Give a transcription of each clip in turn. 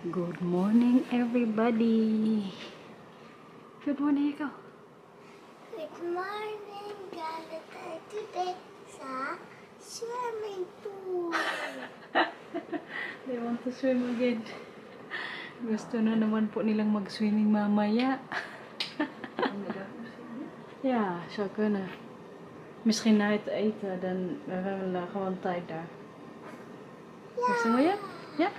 Good morning, everybody. Good morning, ikaw. Good morning, galit tayo today sa swimming pool. They want to swim again. Gusto na naman po nilang mag-swimming mamaya. Ja, zou kunnen. Misschien na het eten, dan gaan we gewoon tijd daar. Gusto mo yan? Ja?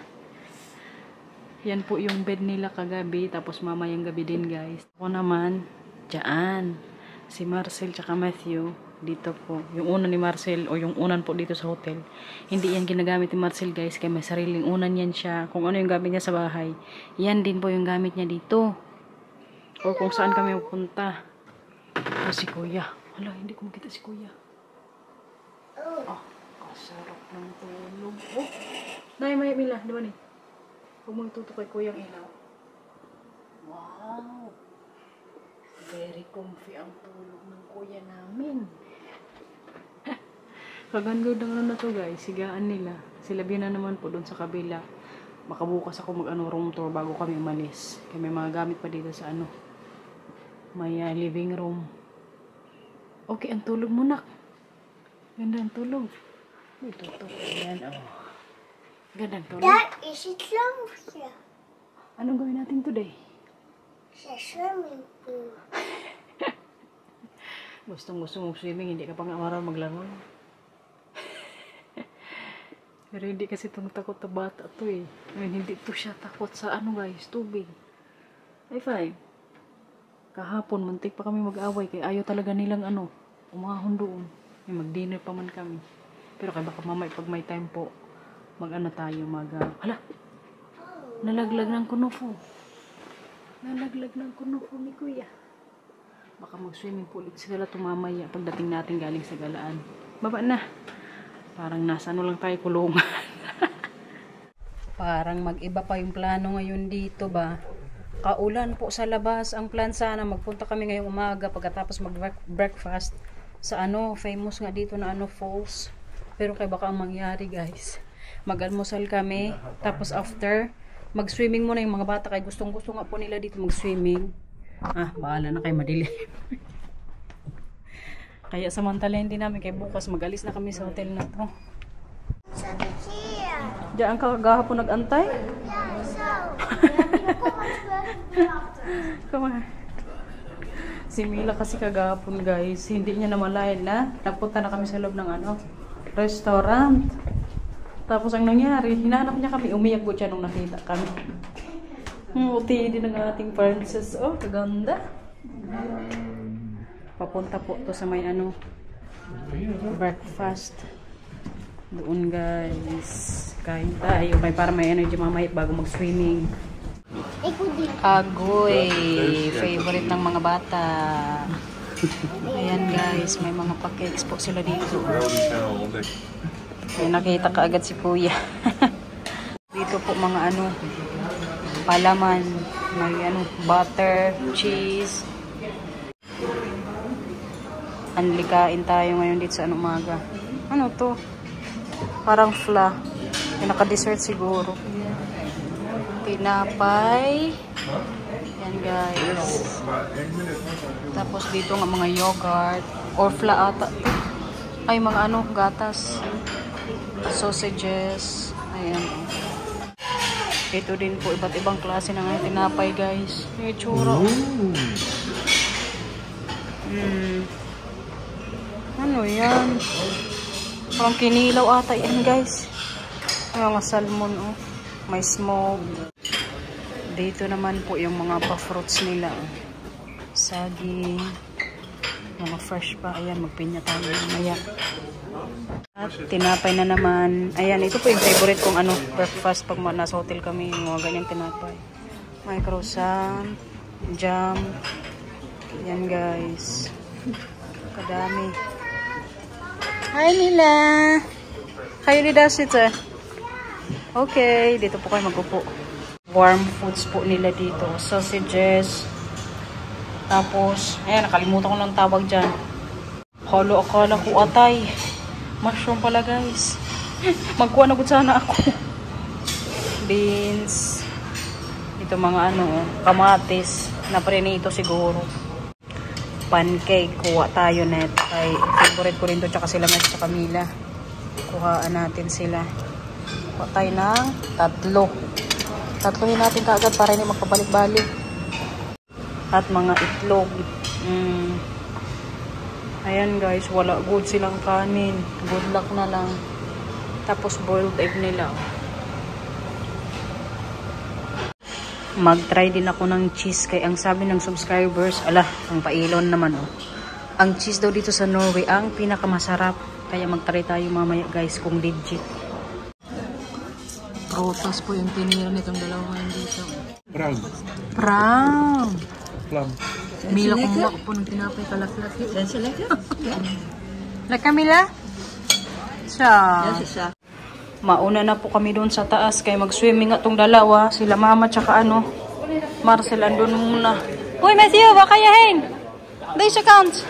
Yan po yung bed nila kagabi, tapos mamayang gabi din, guys. Ako naman, dyan. Si Marcel tsaka Matthew, dito po. Yung unan ni Marcel, o yung unan po dito sa hotel. Hindi yan ginagamit ni Marcel, guys, kaya may sariling unan yan siya. Kung ano yung gamit niya sa bahay, yan din po yung gamit niya dito. O kung saan kami pupunta. O si Kuya. Hala, hindi ko makita si Kuya. Oh, kasarap ng tulog. Oh, Nay, may Mila, di ba ni? Huwag mo ituto kay Kuyang ilaw. Wow! Very comfy ang tulog ng kuya namin. Kaganda na to, guys. Sigaan nila. Sila na naman po doon sa kabila. Makabukas ako room tour bago kami umalis. Kaya may mga gamit pa dito sa may living room. Okay, ang tulog mo, nak. Ganda ang tulog. Ito. Ayan, oh. Gandang tulog. Dad, is it long here? Anong gawin natin today? Sa swimming pool. Gusto mong swimming, hindi ka pa nga marunong maglangoy. Pero hindi kasi itong takot na bata to eh. Ngayon, hindi to siya takot sa guys, tubig. Ay, fine. Kahapon, muntik pa kami mag-away, kaya ayaw talaga nilang umahon doon. May mag-dinner pa man kami. Pero kaya baka mamay, pag may time po, tayo, hala! Nalaglag ng kunufo. Nalaglag ng kunufo ni Kuya. Baka mag-swimming pool sila tumamaya pagdating natin galing sa galaan. Baba na. Parang nasa lang tayo kulungan. Parang mag-iba pa yung plano ngayon dito ba. Kaulan po sa labas. Ang plan sana magpunta kami ngayong umaga pagkatapos mag-breakfast sa famous nga dito na falls. Pero kaya baka ang mangyari, guys. Mag-almusal kami, tapos after, mag-swimming muna yung mga bata kaya gustong-gusto nga po nila dito mag-swimming. Bahala na kayo, madilim. Kaya samantalahin din namin, kaya bukas mag-alis na kami sa hotel na to. Sabi siya. Diyan ka gahapon nag-antay? Yeah, so. Come on. Si Mila kasi kagahapon, guys, hindi niya namalayan na napunta na kami sa loob ng restaurant. Tapos ang nangyari, hinanap niya kami, umiyak po siya nung nakita kami. Muti din ang ating princess. Oh, kaganda. Papunta po to sa may breakfast. Doon, guys. Kain tayo. Para may energy mamaya bago mag-swimming. Agoy. Favorite ng mga bata. Ayan, guys. May mga pa-cakes po sila dito. May nakita ka agad si Kuya. Dito po mga palaman. May butter, cheese. Anlikain tayo ngayon dito sa umaga. Ano to? Parang fla. Pinaka-dessert siguro. Tinapay. Yan, guys. Tapos dito nga mga yogurt. Or fla ata. Ay, mga gatas. Sausages. Ayan. Ito din po, iba't ibang klase ng tinapay, guys. May tsura. Ano yan? Parang kinilaw ata yan, guys. Mga salmon, may smoke. Dito naman po yung mga pa-fruits nila. Saging. Mga fresh pa. Ayan, magpinya tayo mamaya. At tinapay na naman. Ayan, ito po yung favorite kong breakfast pag nasa hotel kami. Mga ganyang tinapay. May croissant, jam. Ayan, guys. Kadami. Hi, Nila. Kayo ni Dasita. Okay, dito po kayo magupo. Warm foods po nila dito. Sausages. Tapos, ayan, nakalimutan ko ng tawag dyan. Halo, akala ko atay. Mushroom pala, guys. Magkuha na gud sana ako. Beans. Ito mga ano, kamatis na prinito siguro. Pancake, kuha tayo net. Kay favorite ko rin to, tsaka sila Met sa Camila. Kuhaan natin sila. Kuha tayo ng 3. Tatluhin natin kaagad para hindi magpabalik-balik. At mga itlog. Ayan guys, wala good silang kanin. Good luck na lang. Tapos boiled egg nila. Mag-try din ako ng cheese kay ang sabi ng subscribers, ang pailon naman ang cheese daw dito sa Norway ang pinakamasarap, kaya mag-try tayo mamaya guys kung legit. Prutas po yung tinira nitong dalawa dito. Brown. Plum. Mila kumuha po ng tinapay kalaflat. Na Camila? Siya. Mauna na po kami doon sa taas kaya mag-swimming atong dalawa. Sila mama tsaka Marcel andun muna. Uy Matthew, baka yahin. Days accounts.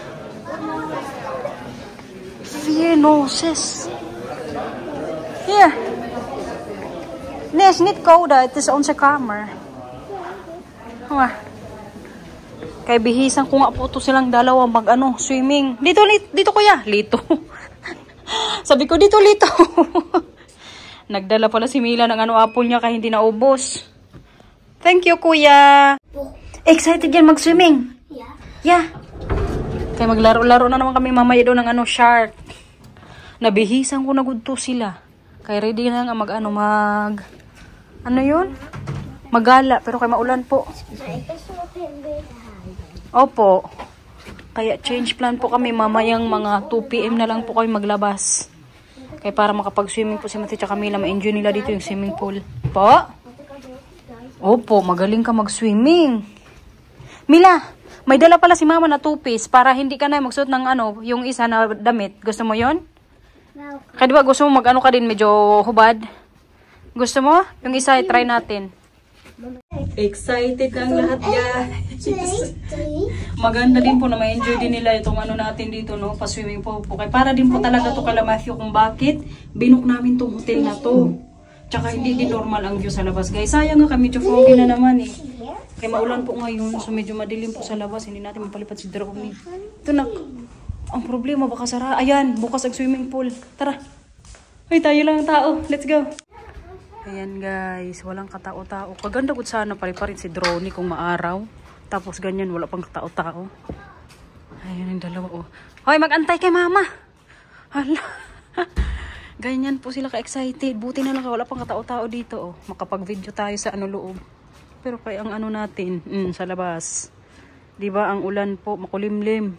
Vienosis. Here. Nes, niet kouda. Het is onze kamer. Kaya bihisan ko nga po to silang dalawa swimming. Dito kuya. Lito. Sabi ko dito lito. Nagdala pala si Mila ng apple niya kaya hindi naubos. Thank you, kuya. Excited yan mag-swimming? Yeah. Kaya maglaro-laro na naman kami mamaya doon ng shark. Nabihisan ko na gudto sila. Kaya ready na nga magala. Pero kaya maulan po. Opo. Kaya change plan po kami mamayang mga 2 PM na lang po kami maglabas. Kaya para makapag-swimming po si Mati at Camila, ma-enjoy nila dito yung swimming pool. Po? Opo, magaling ka mag-swimming. Mila, may dala pala si mama na 2-piece para hindi ka na magsuot ng yung isa na damit. Gusto mo yon? Kaya diba gusto mo ka din medyo hubad? Gusto mo? Yung isa, try natin. Excited na ang lahat guys. Maganda din po na ma-enjoy din nila itong natin dito pa-swimming po. Kaya para din po talaga to kala Matthew kung bakit binook namin tong hotel na to. Tsaka hindi din normal ang view sa labas guys. Sayang nga kami, medyo foggy na naman Kaya maulan po ngayon, so medyo madilim po sa labas. Hindi natin mapalipat si Drone. Ito ang problema baka sara. Ayan, bukas ang swimming pool. Tara. Ay, tayo lang ang tao. Let's go. Ayan guys, walang katao-tao. Kaganda ko sana pari-parin si Drone kung maaraw. Tapos ganyan, wala pang katao-tao. Ayan yung dalawa Hoy, mag-antay kay mama. Hala. Ganyan po sila ka-excited. Buti na lang wala pang katao-tao dito Makapag-video tayo sa loob. Pero kaya ang natin, sa labas. 'Di ba ang ulan po, makulimlim.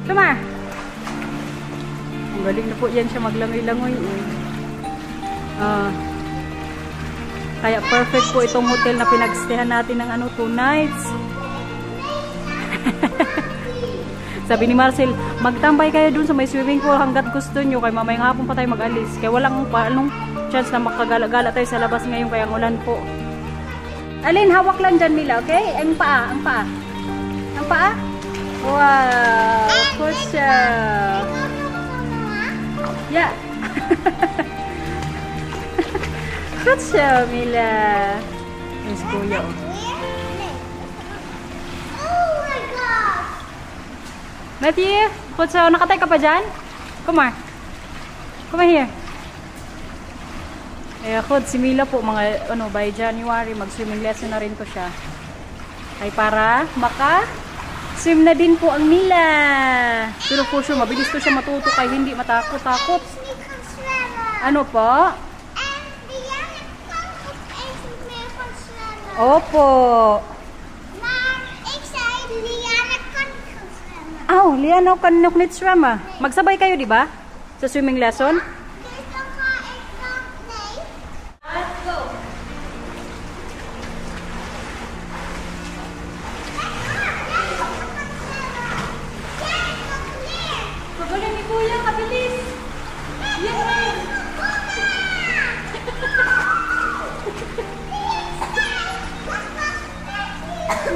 Tuma! Ang galing na po yan siya maglangoy-langoy. Kaya perfect po itong hotel na pinagstehan natin ng 2 nights. Sabi ni Marcel, magtambay kayo dun sa may swimming pool hanggat gusto nyo. Kaya mamayang hapon pa tayo mag-alis. Kaya walang chance na makagala-gala tayo sa labas ngayon kaya ang ulan po. Alin, hawak lang dyan Mila, okay? Ang paa. Ang paa? Wow! Kusya! Yeah! Kusya, Mila! Yes, kuya. Oh my God! Matthew, Kusya, nakatay ka pa dyan? Kumar. Come here. Eh ako, si Mila po, mga, by January, mag-swimming lesson na rin to siya. Ay para swim na din po ang Mila. Pero po siya, mabilis to siya matuto kaya hindi matakot-takot. Ano po? Opo. Liana kan nog net zwemmen. Magsabay kayo, di ba? Sa swimming lesson? Let's go. Pagaling ni Kuya, kabilis. Yes.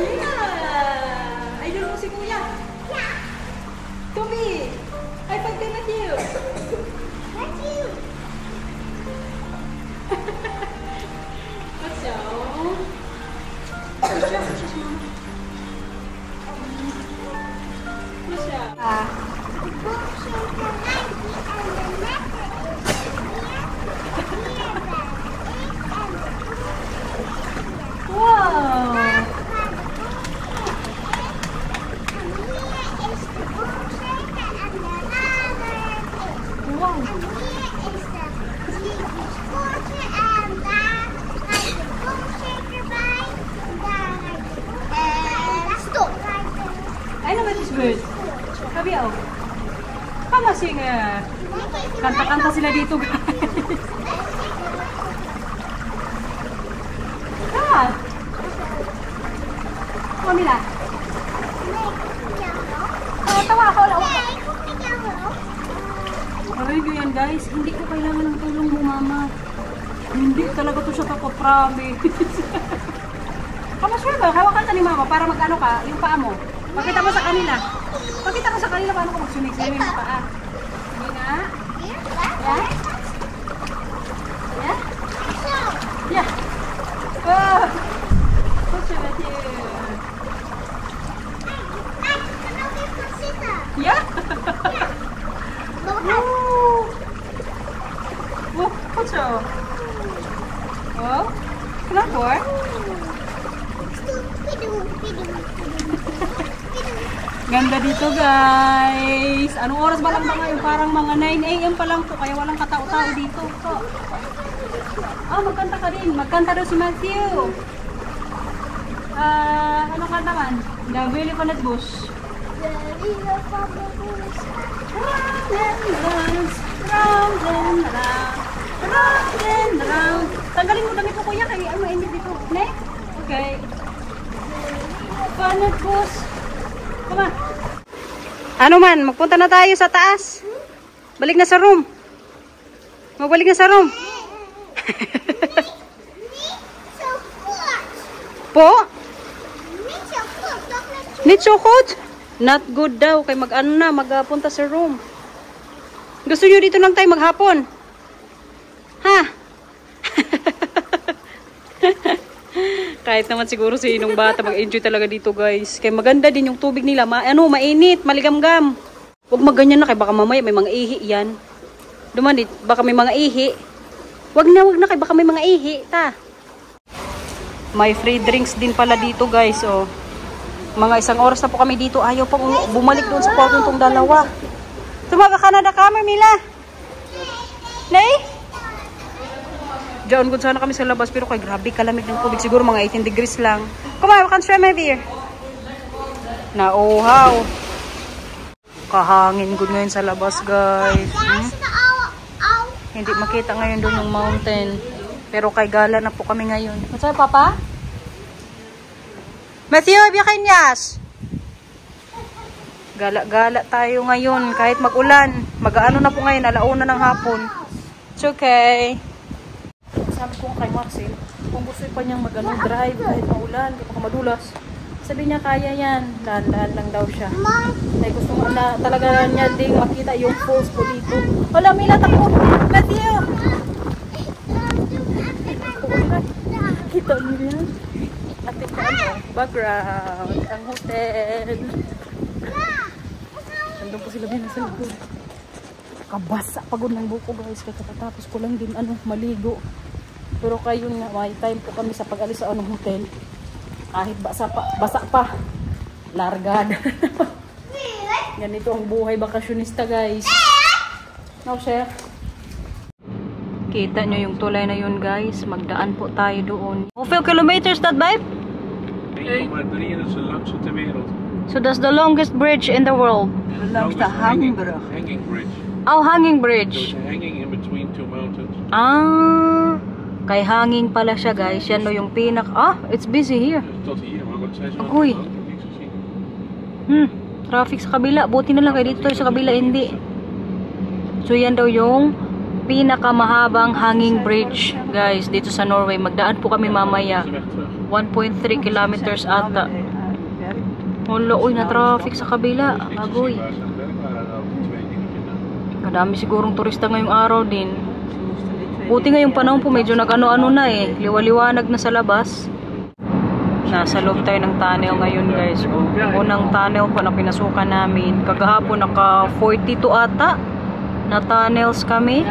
Yeah. Idol mo si Kuya. Tommy, high five kay Matthew. Matthew. What's up? Wow. I know what is bird. Sabi ako. Pamasing kanta-kanta sila dito guys. Ah! Ano nila? Tawa ako. Sabi ko yan guys, hindi ko kailangan ng tulong mo mama. Hindi talaga to siya promise. Kamaswerte, hawakan ka ni mama para mag-ano ka, yung paa mo. Pakita mo sa kanila. Pakita mo sa kanila paano ka mag-swimming yung paa. Sige nga. Yeah? Yeah? Yeah. Oh! What's your idea? Yeah? Woo! What's your? Oh? Kenapa? Ganda dito guys. Anong oras ba lang ba ngayon? Parang mga 9 AM pa lang po. Kaya walang katao-tao dito. So, magkanta ka din. Magkanta daw si Matthew. Ano kanta man? The Willy Conet Bush. Tanggalin mo dami ko kuya. Kaya ano mainit dito. Ne? Okay. Conet Bush. Come on. Ano man, magpunta na tayo sa taas. Balik na sa room. Magbalik na sa room. Po? Need chocolate? Not good daw. Kay mag-ano na, magpunta sa room. Gusto nyo dito lang tayo maghapon? Ha? Kahit naman siguro si inong bata mag-enjoy talaga dito guys. Kaya maganda din yung tubig nila. Mainit, maligamgam. Huwag maganyan na kay baka mamaya may mga ihi yan. Dumanit, baka may mga ihi. Wag na kay baka may mga ihi. Ta. May free drinks din pala dito guys. Oh. Mga 1 oras na po kami dito. Ayaw pa bumalik doon sa kwarto itong dalawa. Tumaga-Canada ka, Mila. Nay? Diyan good sana kami sa labas pero kay grabe kalamig ng tubig. Siguro mga 18 degrees lang. Come on, we can swim here. Nauhaw. Kahangin good ngayon sa labas guys. Hindi makita ngayon doon yung mountain. Pero kay gala na po kami ngayon. What's up, Papa? Matthew, Biakanyas. Gala-gala tayo ngayon kahit mag-ulan. Mag-ano na po ngayon, alauna ng hapon. It's okay. Sabi ko kay Maxil, kung gusto pa niyang drive kahit maulan, kapag madulas, sabi niya kaya yan. Dahan-dahan lang daw siya. Ay gusto mo na talaga niya ding makita yung falls po dito. Wala, Mila, takbo! Matthew! Kita niyo yan? Ate ka ano? Background. Ang hotel. Nandun po sila din sa likod. Nakakabasa pagod ng buko guys. Kaya katatapos ko lang din maligo. Pero kayo nga, may time po kami sa pag-alis sa hotel. Kahit basa pa. Largad. Ganito ang buhay bakasyonista guys. No, chef? Kita nyo yung tulay na yun guys. Magdaan po tayo doon. Hoeveel kilometers that, babe? 1,3 is de langste ter wereld. So that's the longest bridge in the world. Langs de hangbrug. Hanging bridge. Oh, hanging So bridge. it's hanging in between two mountains. Kay hanging pala siya guys. Yan no yung it's busy here. Dus tot hier, maar wat zijn ze Oei. niks gezien. Traffic sa kabila. Buti na lang kayo dito tayo sa kabila. Hindi. So yan daw yung pinakamahabang hanging bridge guys dito sa Norway. Magdaan po kami mamaya. De weg 1.3 terug. kilometers ata. Wala, na traffic sa kabila. Agoy. Waar ze aan het werk waren, dan twee dingetjes. Kadami sigurong turista ngayong araw din. Buti ngayong panahon po medyo nag-ano-ano na liwaliwanag na sa labas. Nasa loob tayo ng tunnel ngayon guys. Unang tunnel pa na pinasukan namin. Kagahapon naka 42 ata na tunnels kami.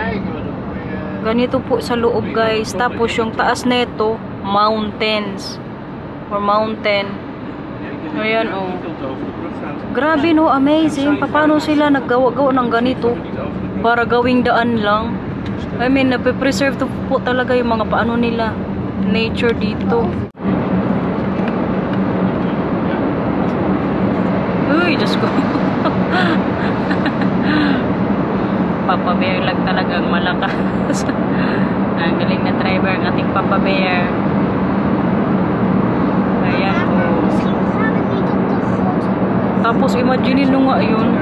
Ganito po sa loob guys. Tapos yung taas neto, mountains. Or mountain. Ayan oh. Grabe no, amazing. Paano sila naggawa-gawa ng ganito? Para gawing daan lang. I mean, nape-preserve to po talaga yung mga paano nila. Nature dito. Uy, Diyos ko. Papa Bear lang talagang malakas. Ang galing na driver ang ating Papa Bear. Ayan po. Tapos imagine nyo nga yun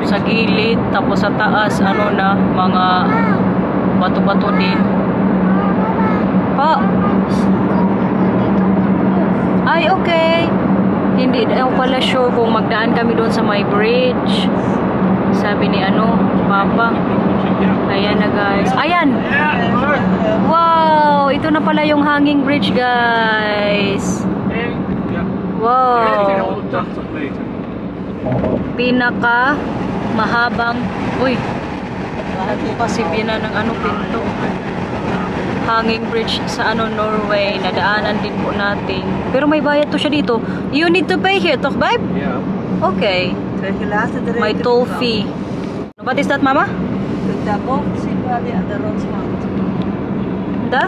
sa gilid, tapos sa taas mga bato-bato din. Pa. Ay okay. Hindi ako pala sure kung magdaan kami doon sa my bridge. Sabi ni Papa. Ayan na guys. Ayan. Wow, ito na pala yung hanging bridge guys. Wow. 180 meter. Pinaka mahabang kasi bina ng pinto. Hanging bridge sa Norway. Nadaanan din po natin. Pero may bayad to siya dito. You need to pay here, toch babe? Ja. Okay. My toll fee. What is that, mama? Daarboven zien we die aan de rotswand. Da?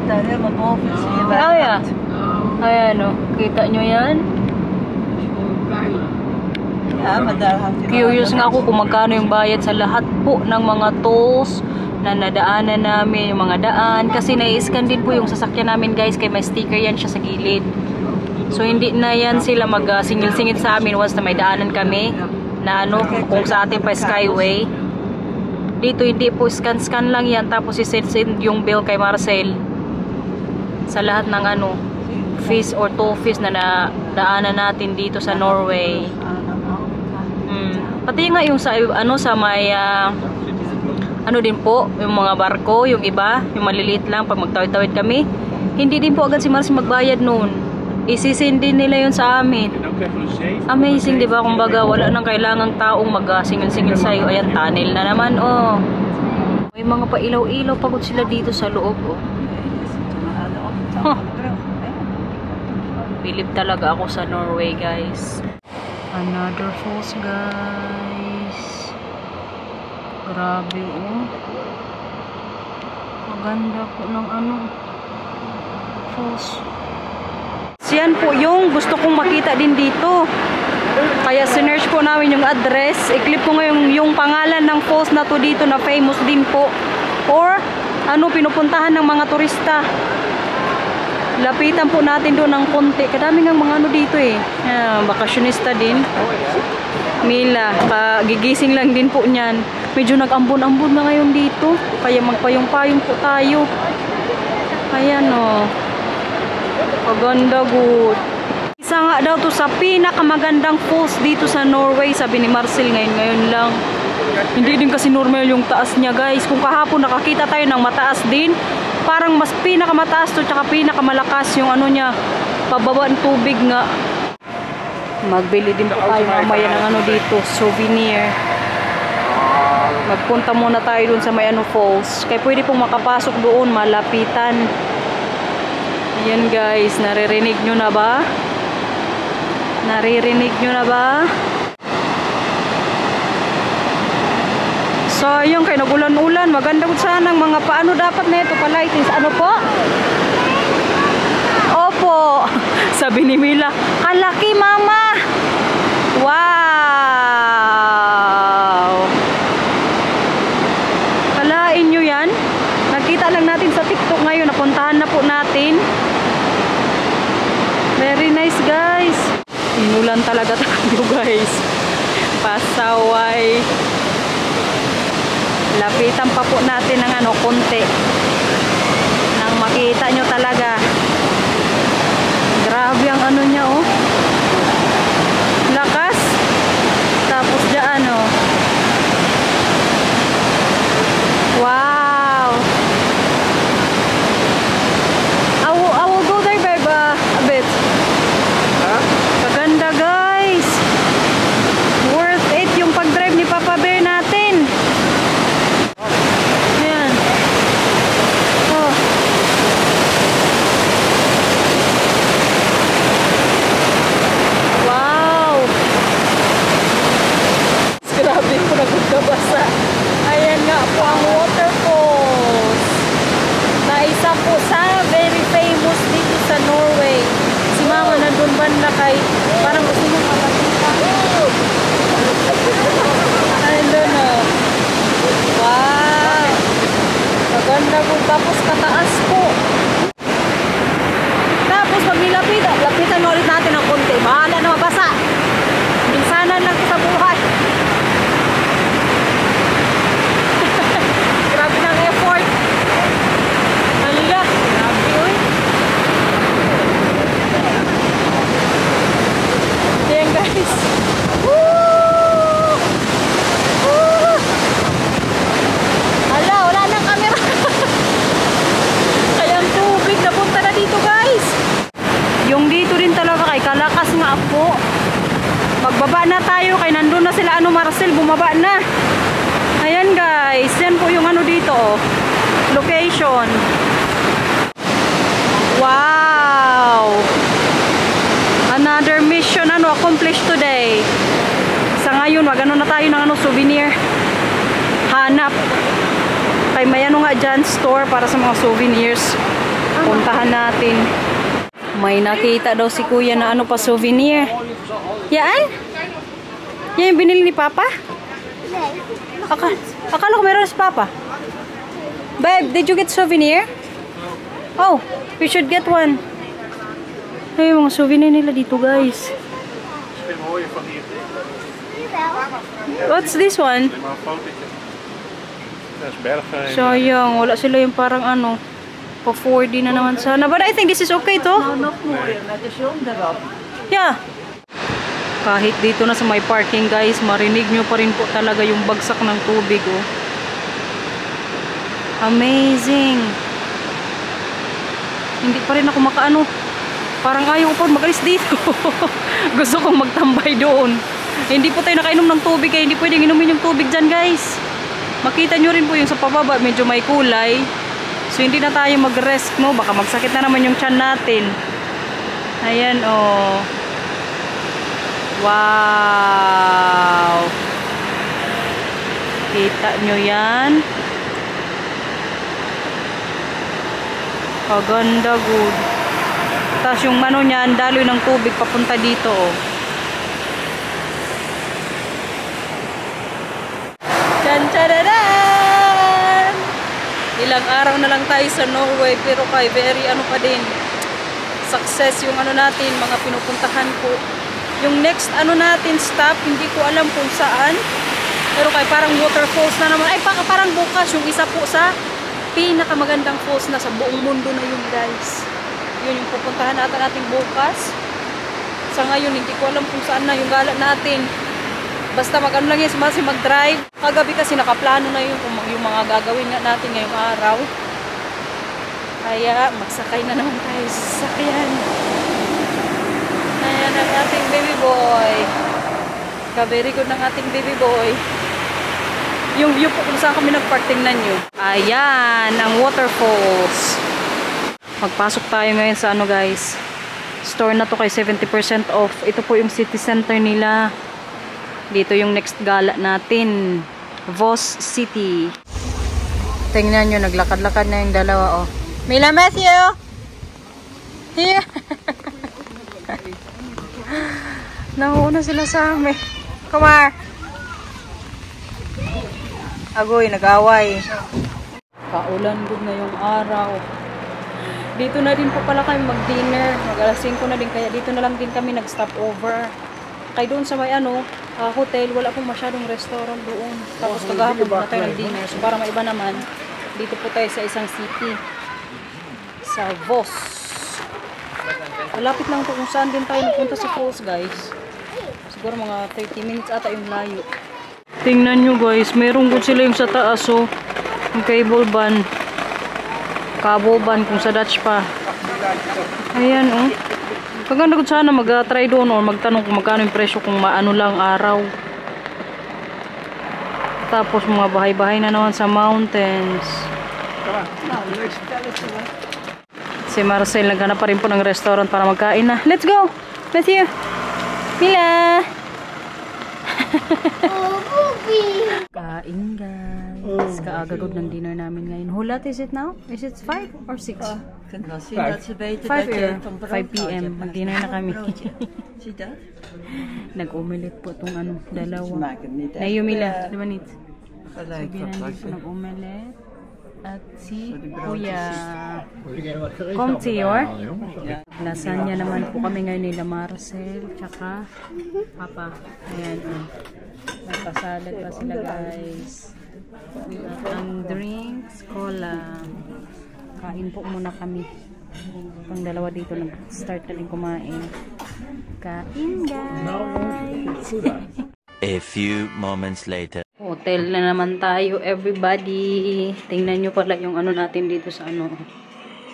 Daar helemaal boven zie je Oh ja. Ayan kita nyo yan? Ja, maar daar hangt hij Curious nga ako kung magkano yung bayad sa lahat po ng mga tolls na nadaanan namin, yung mga daan. Kasi nai-scan din po yung sasakyan namin guys, kaya may sticker yan siya sa gilid. So hindi na yan sila mag-singil-singil sa amin once na may daanan kami na kung sa atin pa Skyway. Dito hindi po, scan lang yan, tapos i-send yung bill kay Marcel sa lahat ng fees or toll fees na nadaanan natin dito sa Norway. Pati nga yung sa may din po, yung mga barko, yung iba, yung maliliit lang pag magtawid-tawid kami. Hindi din po agad si Marcy magbayad noon. Isisend din nila yun sa amin. Amazing, di ba? Kumbaga, wala nang kailangang taong mag-singil-singil sa'yo. Ayan, tunnel na naman, May mga pailaw-ilaw pagod sila dito sa loob, Bilib talaga ako sa Norway, guys. Another falls, guys. Grabe, Maganda po ng falls. Yan po yung gusto kong makita din dito. Kaya sinearch po namin yung address. I-clip ko ngayon yung pangalan ng falls na to dito na famous din po. Or pinupuntahan ng mga turista. Lapitan po natin doon ng konti. Kadami ng mga dito bakasyonista din. Mila, gigising lang din po niyan. Medyo nag-ambon-ambon na ngayon dito. Kaya magpayong-payong po tayo. Ayan Paganda good. Isa nga daw to sa pinakamagandang falls dito sa Norway, sabi ni Marcel ngayon lang. Hindi din kasi normal yung taas niya guys. Kung kahapon nakakita tayo ng mataas din, parang mas pinakamataas to tsaka pinakamalakas yung niya, pababa ng tubig nga. Magbili din po tayo mamaya ng dito, souvenir. Magpunta muna tayo dun sa may ano falls. Kaya pwede pong makapasok doon, malapitan. Ayan guys, naririnig nyo na ba? Naririnig nyo na ba? Sayang kay nagulan-ulan. Maganda po sana ang mga paano dapat na ito palighting. Ano po? Opo. Sabi ni Mila, kalaki mama. Wow. Kalain nyo yan? Nakita lang natin sa TikTok ngayon. Napuntahan na po natin. Very nice guys. Inulan talaga tayo guys. Pasaway. Lapitan pa po natin ng ano, konti. Nang makita nyo talaga. Grabe ang ano niya oh. Lakas. Tapos dyan oh. Wow. I will go there babe a bit. Huh? Kaganda guys. Worth it yung pag-drive ni Papa Bear natin. Ayan. Oh. Wow. Grabe ko nagkabasa. Ayan nga po ang waterfalls. Na isa po sa very famous dito sa Norway. Si Mama nandun banda kay parang gusto mong makakita. Ayun o. Wow. Maganda po. Tapos kataas po. Tapos pag nilapitan, lapitan ulit natin ng konti. Bahala na mabasa. Minsanan lang sa buhay. Grabe ng effort. Halika. Grabe uy. Ayan guys. Woo! Woo! Hala, wala nang camera. Kaya ang tubig napunta na dito guys. Yung dito rin talaga kay kalakas nga po. Magbaba na tayo kay nandun na sila ano Marcel, bumaba na. Ayan guys, yan po yung ano dito oh. Location. Wow. Another mission ano accomplished today. Sa ngayon magano na tayo ng ano souvenir. Hanap. Kay may ano nga dyan store para sa mga souvenirs. Puntahan natin. May nakita daw si kuya na ano pa souvenir. Yan? Yan yung binili ni Papa? Akala ko meron si Papa. Babe, did you get souvenir? Oh, we should get one. Ay, mga souvenir nila dito guys. What's this one? Sayang, wala sila yung parang ano pa 4D na naman sana. But I think this is okay to. Yeah. Kahit dito na sa may parking guys, marinig nyo pa rin po talaga yung bagsak ng tubig oh. Amazing. Hindi pa rin ako makaano. Parang ayaw po mag-alis dito. Gusto kong magtambay doon. Hindi po tayo nakainom ng tubig kaya hindi pwedeng inumin yung tubig dyan guys. Makita nyo rin po yung sa pababa medyo may kulay. So hindi na tayo mag-rest no. Baka magsakit na naman yung tiyan natin. Ayan oh. Wow. Kita nyo yan. Kaganda good. Tapos yung ano niyan, daloy ng tubig papunta dito oh. Tantararan! Ilang araw na lang tayo sa Norway pero kay very ano pa din. Success yung ano natin, mga pinupuntahan ko. Yung next ano natin stop, hindi ko alam kung saan. Pero kay parang waterfalls na naman. Ay parang bukas yung isa po sa pinakamagandang falls na sa buong mundo na yun guys. Yun yung pupuntahan natin bukas. Sa ngayon hindi ko alam kung saan na yung gala natin. Basta mag-ano lang yan, mag-drive. Kagabi kasi nakaplano na yung mga gagawin nga natin ngayong araw. Kaya magsakay na naman tayo sa sasakyan. Ayan ang ating baby boy. Ka-very good ng ating baby boy. Yung view po kung saan kami nagpark, tingnan nyo. Ayan, ang waterfalls. Magpasok tayo ngayon sa ano guys. Store na to kay 70% off. Ito po yung city center nila. Dito yung next gala natin. Voss City. Tingnan nyo, naglakad-lakad na yung dalawa, oh. Mila Matthew! Here! Nauna sila sa amin. Kumar! Agoy, nag-away. Kaulan good na yung araw. Dito na din po pala kami mag-dinner. Mag-alas 5 na din, kaya dito na lang din kami nag-stop over. Kaya doon sa may hotel, wala pong masyadong restaurant doon. Tapos kagahapon na tayo nag-dinner. So para maiba naman, dito po tayo sa isang city. Sa Voss. Malapit lang po kung saan din tayo napunta sa falls guys. Siguro mga 30 minutes ata yung layo. Tingnan nyo guys, meron good sila yung sa taas, oh. Yung cable ban. Cable ban kung sa Dutch pa. Ayan, oh. Paganda ko sana mag-try doon or magtanong kung magkano yung presyo kung maano lang araw. Tapos mga bahay-bahay na naman sa mountains. Si Marcel naghanap pa rin po ng restaurant para magkain na. Let's go! Matthew! Mila! Kain guys. Kaagagod ng dinner namin ngayon. How late is it now? Is it 5 or 6? 5 p.m. Mag-dinner na kami. Nag-omelette po itong dalawa. Nayo Mila, diba nit? Sabihan din po nag-omelette. At si Kuya. Come to your. Lasagna naman po kami ngayon nila Marcel. Tsaka Papa. Ayan. Nagpasalad pa sila guys. At ang drinks, cola. Kain po muna kami. Ang dalawa dito nag-start na rin kumain. Kain guys. A few moments later. Hotel na naman tayo everybody. Tingnan nyo pala yung natin dito sa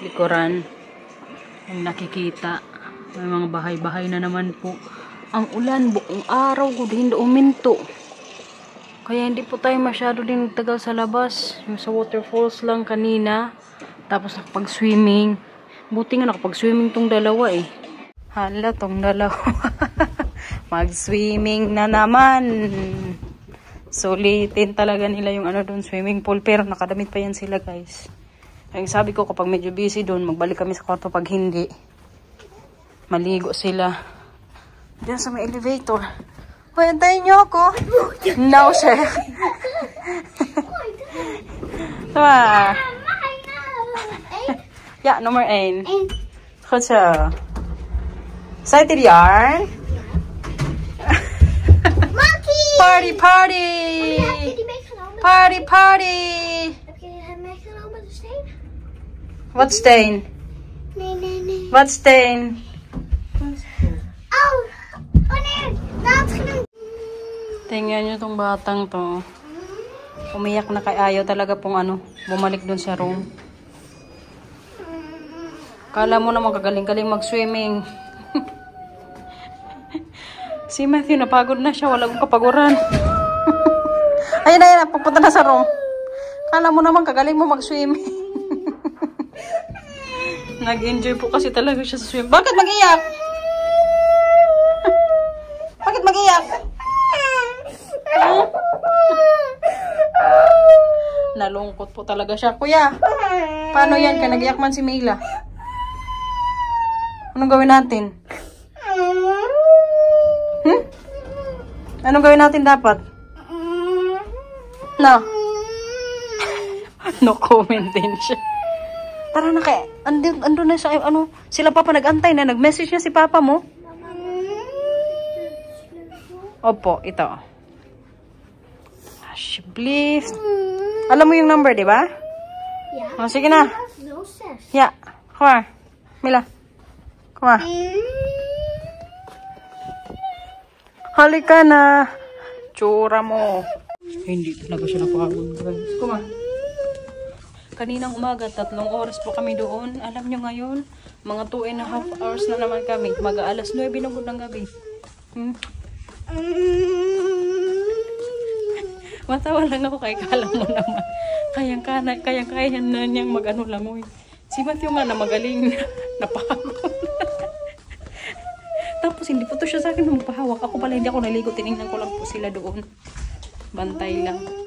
likuran. Yung nakikita. May mga bahay-bahay na naman po. Ang ulan buong araw ko din uminto. Kaya hindi po tayo masyado din tagal sa labas. Yung sa waterfalls lang kanina. Tapos nakapag-swimming. Buti nga nakapag-swimming tong dalawa eh. Hala tong dalawa. Mag-swimming na naman. Sulitin talaga nila yung doon swimming pool. Pero nakadamit pa yan sila guys. Ang sabi ko kapag medyo busy doon, magbalik kami sa kwarto pag hindi. Maligo sila. Diyan sa may elevator. Hoy, antayin niyo ako. No, sir. Diba? Ja, nummer 1. Goed zo. Excited yarn? Party, party! Heb je die meegenomen? Party, party! Heb je hem meegenomen, de steen? Wat steen? Nee. Wat steen? Oh, nee, dat genoemd. Tingnan nyo tong batang to. Umiyak na kay ayaw talaga pong bumalik dun sa room. Kala mo naman kagaling-galing mag-swimming. Si Matthew napagod na siya, walang kapaguran. Ayun na, pupunta na sa room. Kala mo naman kagaling mo mag-swimming. Nag-enjoy po kasi talaga siya sa swimming. Bakit mag-iyak? Bakit mag-iyak? Nalungkot po talaga siya. Kuya, paano yan? Kaya nag-iyak man si Mila. Anong gawin natin? Anong gawin natin dapat? No. No comment din siya. Tara na kaya. Andun na siya. Sila papa nag-antay na. Nag-message niya si papa mo. Opo, ito. Please. Alam mo yung number, di ba? Ja. Oh, sige na. 06. Yeah. Come on. Mila. Come on. Halika na. Tsura mo. Hindi talaga siya napakagod, guys. Kuma. Kaninang umaga, 3 oras po kami doon. Alam nyo ngayon, mga 2.5 hours na naman kami. Mag-aalas 9 na ng gabi. Matawa lang ako kay kala mo naman. Kaya na niyang mag-ano lang. Uy. Si Matthew nga na magaling. Napagod. Tapos hindi po to siya sa akin magpahawak. Ako pala hindi ako naligo. Tinignan ko lang po sila doon. Bantay lang.